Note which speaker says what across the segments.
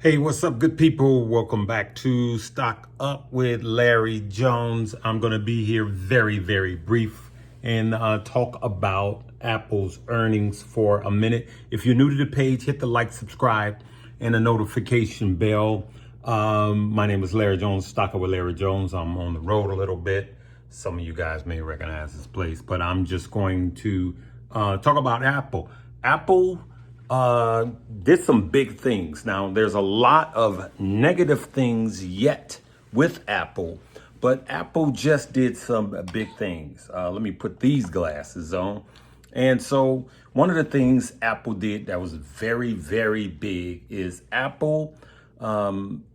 Speaker 1: Hey, what's up, good people? Welcome back to Stock Up with Larry Jones. I'm going to be here very brief and talk about Apple's earnings for a minute. If you're new to the page, hit the like, subscribe, and the notification bell. My name is Larry Jones, Stock Up with Larry Jones. I'm on the road a little bit. Some of you guys may recognize this place, but I'm just going to talk about Apple. Apple did some big things. Now, there's a lot of negative things yet with Apple, but Apple just did some big things. Let me put these glasses on. And so one of the things Apple did that was very big is Apple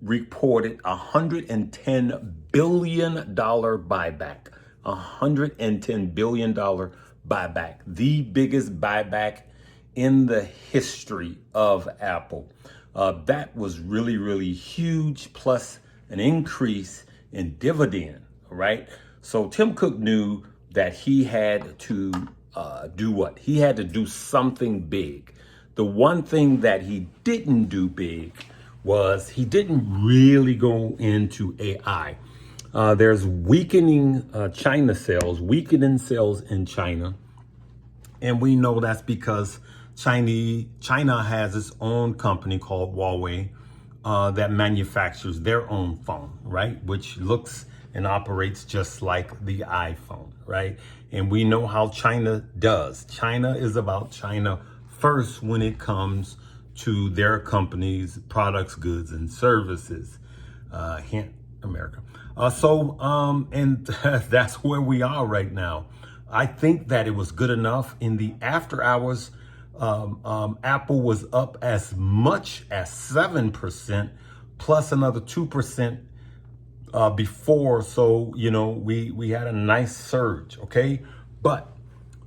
Speaker 1: reported $110 billion buyback. $110 billion buyback. The biggest buyback in the history of Apple. That was really huge, plus an increase in dividend, right? So Tim Cook knew that he had to do what? He had to do something big. The one thing that he didn't do big was he didn't really go into AI. There's weakening weakening sales in China. And we know that's because China has its own company called Huawei that manufactures their own phone, right? Which looks and operates just like the iPhone, right? And we know how China does. China is about China first when it comes to their company's products, goods, and services. Hint, America. And that's where we are right now. I think that it was good enough. In the after hours, Apple was up as much as 7%, plus another 2% before. So, we had a nice surge, okay? But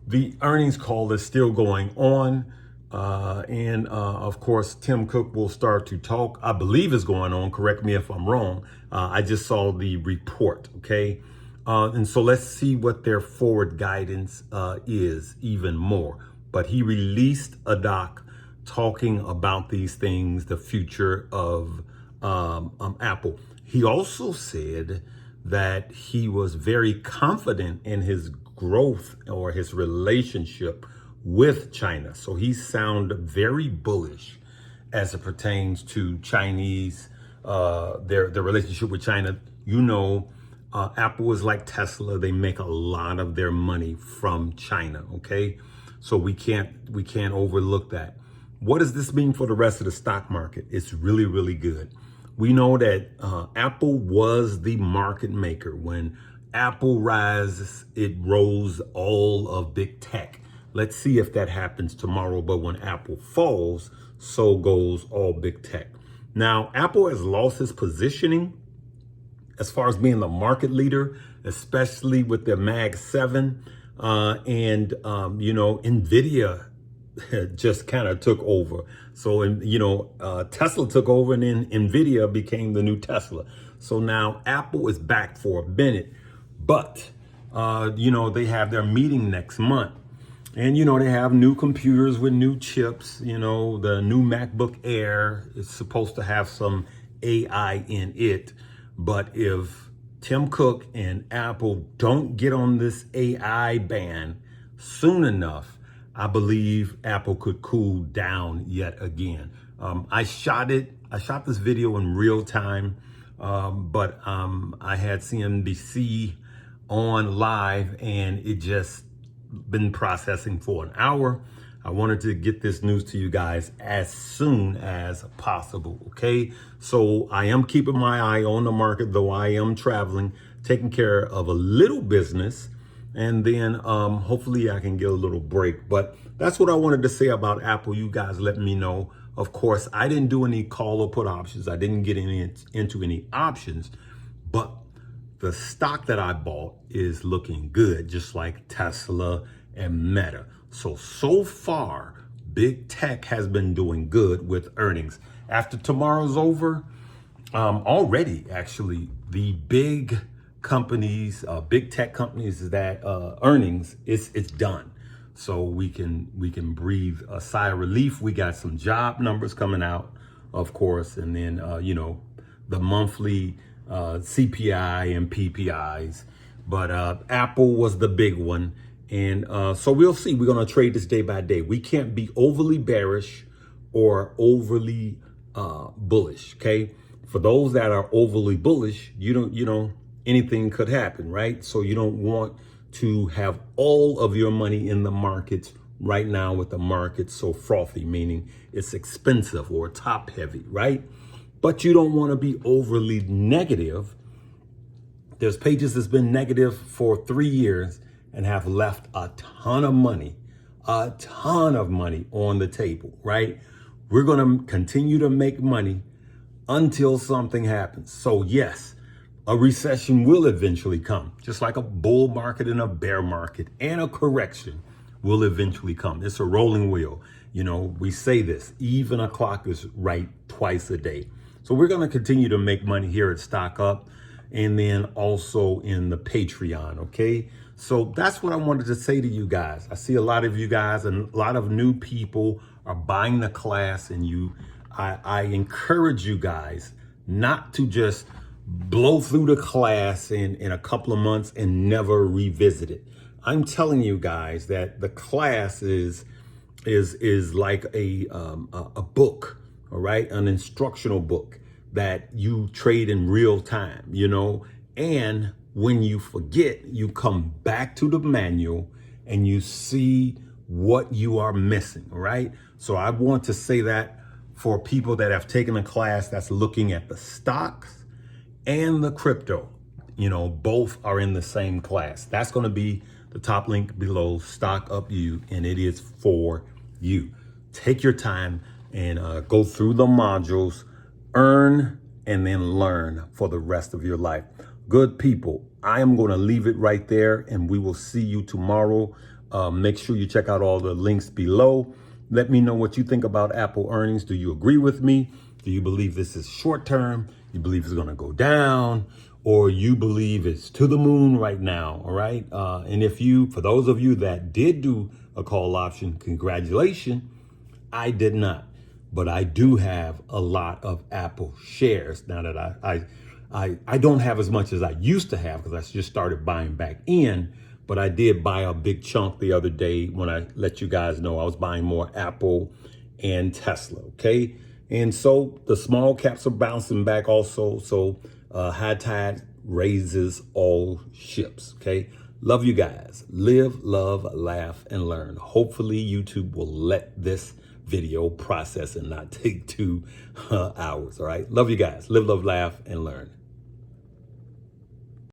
Speaker 1: the earnings call is still going on. Of course, Tim Cook will start to talk. I believe is going on. Correct me if I'm wrong. I just saw the report, okay? And so let's see what their forward guidance is even more. But he released a doc talking about these things, the future of Apple. He also said that he was very confident in his growth or his relationship with China. So he sounded very bullish as it pertains to Chinese, their relationship with China. Apple is like Tesla. They make a lot of their money from China, okay? So we can't overlook that. What does this mean for the rest of the stock market? It's really good. We know that Apple was the market maker. When Apple rises, it rose all of big tech. Let's see if that happens tomorrow. But when Apple falls, so goes all big tech. Now, Apple has lost its positioning as far as being the market leader, especially with their Mag 7. NVIDIA just kind of took over. So, Tesla took over and then NVIDIA became the new Tesla. So now Apple is back for a minute, but, they have their meeting next month. And, they have new computers with new chips. The new MacBook Air is supposed to have some AI in it. But if Tim Cook and Apple don't get on this AI ban soon enough, I believe Apple could cool down yet again. I shot this video in real time, but I had CNBC on live and it just been processing for an hour. I wanted to get this news to you guys as soon as possible, okay? So I am keeping my eye on the market, though I am traveling, taking care of a little business, and then hopefully I can get a little break. But that's what I wanted to say about Apple. You guys let me know. Of course, I didn't do any call or put options. I didn't get into any options, but the stock that I bought is looking good, just like Tesla and Meta. So far, big tech has been doing good with earnings. After tomorrow's over, already actually, the big companies, big tech companies that earnings, it's done. So we can breathe a sigh of relief. We got some job numbers coming out of course, and then, the monthly CPI and PPIs. But Apple was the big one. And so we'll see. We're going to trade this day by day. We can't be overly bearish or overly bullish. Okay. For those that are overly bullish, anything could happen, right? So you don't want to have all of your money in the markets right now with the market so frothy, meaning it's expensive or top heavy, right? But you don't want to be overly negative. There's pages that's been negative for 3 years and have left a ton of money on the table, right? We're going to continue to make money until something happens. So yes, a recession will eventually come, just like a bull market and a bear market, and a correction will eventually come. It's a rolling wheel. We say this, even a clock is right twice a day. So we're going to continue to make money here at Stock Up, and then also in the Patreon. Okay. So that's what I wanted to say to you guys. I see a lot of you guys and a lot of new people are buying the class, and I encourage you guys not to just blow through the class in a couple of months and never revisit it. I'm telling you guys that the class is like a book, all right, an instructional book that you trade in real time, and when you forget, you come back to the manual and you see what you are missing, right? So I want to say that for people that have taken a class that's looking at the stocks and the crypto, both are in the same class. That's going to be the top link below, Stock Up You, and it is for you. Take your time and go through the modules, earn, and then learn for the rest of your life. Good people, I am going to leave it right there, and we will see you tomorrow. Make sure you check out all the links below. Let me know what you think about Apple earnings. Do you agree with me? Do you believe this is short term? You believe it's going to go down? Or you believe it's to the moon right now? All right. And for those of you that did do a call option, congratulations. I did not, but I do have a lot of Apple shares now that I don't have as much as I used to have, because I just started buying back in, but I did buy a big chunk the other day when I let you guys know I was buying more Apple and Tesla. Okay. And so the small caps are bouncing back also. So high tide raises all ships. Okay. Love you guys. Live, love, laugh, and learn. Hopefully YouTube will let this video process and not take 2 hours. All right. Love you guys. Live, love, laugh, and learn.